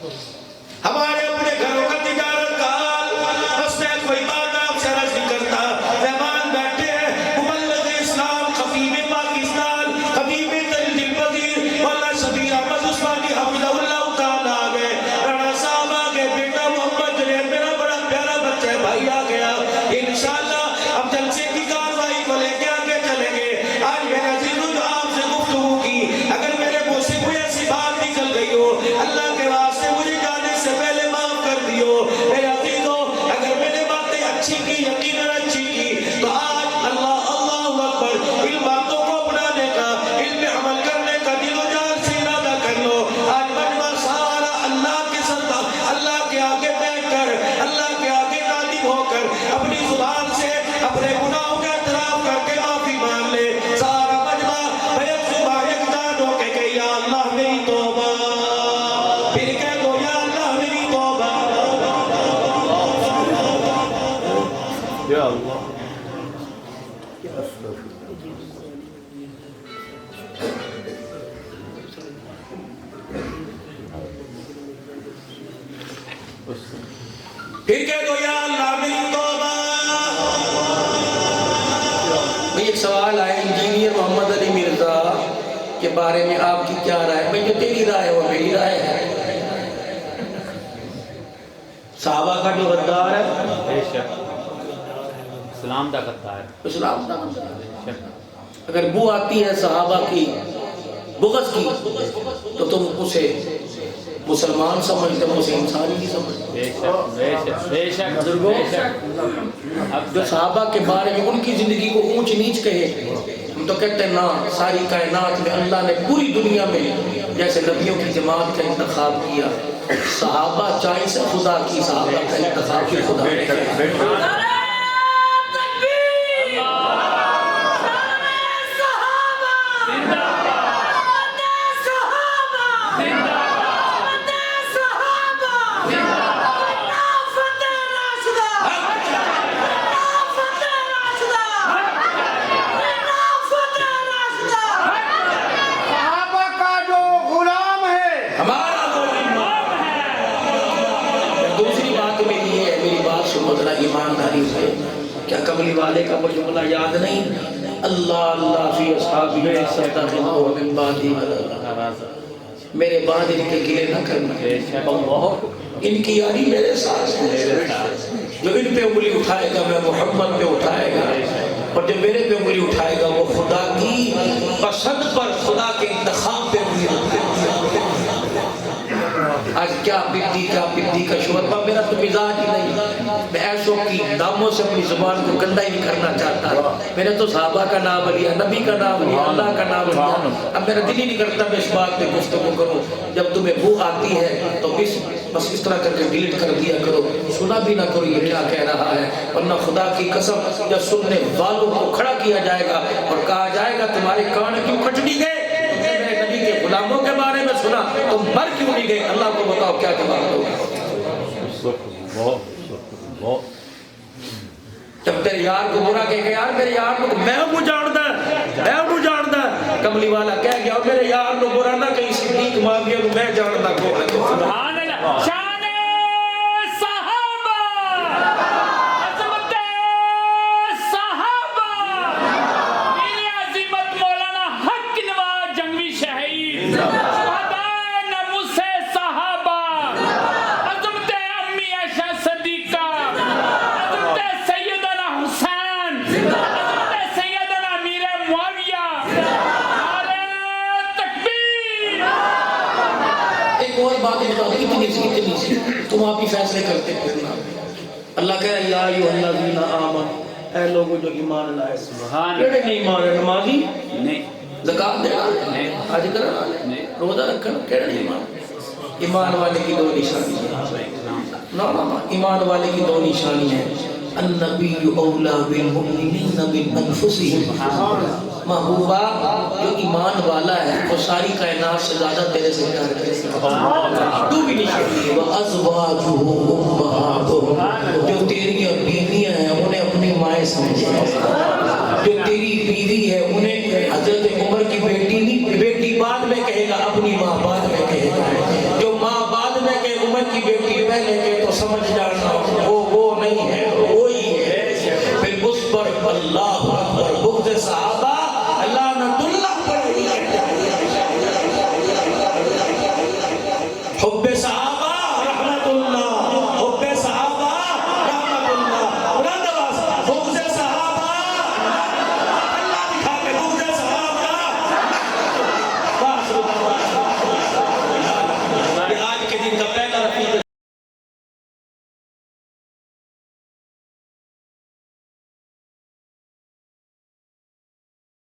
ہمارے اپنے گھروں کا تجارت کا حال، بس میں کوئی بات آپ سے عرض نہیں کرتا. مہمان بیٹھے ہیں، مبلغ اسلام، خطیب پاکستان، خطیب دل پذیر مولانا شبیر احمد عثمانی حفظہ اللہ تعالیٰ آ گئے، رانا صاحب آ گئے، بیٹا محمد جنید میرا بڑا پیارا بچہ ہے بھائی آ گیا. انشاءاللہ اب جلسے کی کاروائی کو لے کے آگے چلیں گے. آج میرے عزیزوں جو آپ سے گفتگو کی، اگر میرے منہ سے کوئی ایسی بات نکل گئی ہو، اللہ کے واسطے مجھے جانے سے پہلے معاف کر دیو. میرے عزیزوں اگر میں نے باتیں اچھی کی، یقیناً اچھی کی، تو آج اللہ اکبر ان باتوں کو اپنانے کا، ان پہ عمل کرنے کا دل و جان سے ارادہ کر لو. آج مجمع سارا اللہ کے صدقہ، اللہ کے آگے بیٹھ کر، اللہ کے آگے نادم ہو کر اپنی زبان سے اپنے گناہوں کا اعتراف کر کے معافی مانگ لے. سارا مجمع بیک زبان یکجان ہو کے کہ یا اللہ میری توبہ، پھر کہہ دو یا اللہ میری توبہ. یا اللہ پھر کہہ دو یا اللہ میری توبہ. بھئی ایک سوال آئے انجینئر محمد علی مرزا کے بارے میں آپ کی کیا رائے؟ بھئی جو تیری رائے ہے وہ میری رائے ہے. صحابہ کا جو غدار ہے بے شک اسلام دا کرتا ہے. اسلام کا غدار ہے. بے شک اگر بو آتی ہے صحابہ کی بغض کی تو تم اسے مسلمان سمجھتے ہو، اسے انسان ہی نہیں سمجھتے. بے شک بے شک بے شک بزرگوں، بے شک. اب جو صحابہ کے بارے میں ان کی زندگی کو اونچ نیچ کہے، ہم تو کہتے ہیں نا، ساری کائنات میں اللہ نے پوری دنیا میں جیسے نبیوں کی جماعت کا انتخاب کیا، صحابہ چاہے سے خدا کی، صحابہ کا انتخاب بھی خدا نے کیا. صحابہ کا جو غلام ہے ہمارا وہ امام ہے. دوسری بات میری ہے، میری بات سنو ذرا ایمانداری سے. کیا کملی والے کا وہ جملہ یاد نہیں؟ اللہ اللہ فی اصحابہ استغفروا من بعد میرے بعد ان کے گلے نہ کرنا. بے شک اللہ ان کی یاری میرے ساتھ ہے. جو ان پہ انگلی اٹھائے گا میں محمد پہ اٹھائے گا، اور جو میرے پہ انگلی اٹھائے گا وہ خدا کی پسند پر، خدا کے انتخاب پہ انگلی اٹھائے گا. آج کیا پتی کا شوربہ، میرا تو مزاج ہی نہیں. میں ایسوں کی ناموں سے اپنی زبان کو گندا ہی نہیں کرنا چاہتا. میں نے تو صحابہ کا نام لیا، نبی کا نام لیا، اللہ کا نام لیا. اب میرا دل ہی نہیں کرتا میں اس بات پہ گفتگو کروں. جب تمہیں بو آتی ہے تو بس اس طرح کر کے ڈیلیٹ کر دیا کرو، سنا بھی نہ کرو یہ کیا کہہ رہا ہے. ورنہ خدا کی قسم جب سننے والوں کو کھڑا کیا جائے گا اور کہا جائے گا تمہارے کان کیوں کھٹ نہیں گئے، میرے نبی کے غلاموں کے بارے میں سنا تو مر کیوں نہیں گئے؟ اللہ کو بتاؤ کیا جواب دو. جب تیرے یار کو برا کہے کہ یار میرے یار کو میں انہوں جانتا ہے، کملی والا کہہ گیا اور میرے یار کو برا نہ کہیں، صدیق معاویہ کو میں جانتا کون ہے. سبحان اللہ. شان صحابہ، عظمت صحابہ، میری عظمت مولانا حق نواز جنگوی شہید، شہدائے ناموس صحابہ، عظمت امی عائشہ صدیقہ، عظمت سیدنا حسین، عظمت سیدنا امیر معاویہ. نعرہ تکبیر. ایک اور بات بتا دیں، اتنی سی تم آپ ہی فیصلے کرتے پھرنا. اللہ کہہ رہا ہے یا ایھا الذین آمنوا، اے لوگوں جو ایمان لائے. سبحان کیڑے نہیں ایمان ہے؟ نمازی نہیں زکات دینا، نہیں، حج کرنا، نہیں، روزہ رکھنا، کیڑے نہیں ایمان؟ ایمان والے کی دو نشانی ہے. نا ایمان والے کی دو نشانی ہے. النبی اولا بالمؤمنین من انفسہم. محبوبہ جو ایمان والا ہے وہ ساری کائنات سے زیادہ تیرے سے پیار کرے گا. تو بھی نہیں شکلی ہے. وَأَزْوَاجُهُ أُمَّهَاتُهُمْ، جو تیری بیویاں ہیں انہیں اپنی مائیں سمجھے. جو تیری بیوی ہے انہیں حضرت عمر کی بیٹی نہیں، بیٹی بعد میں کہے گا، اپنی ماں بعد میں کہے گا. جو ماں بعد میں کہے لے کے تو سمجھ جانا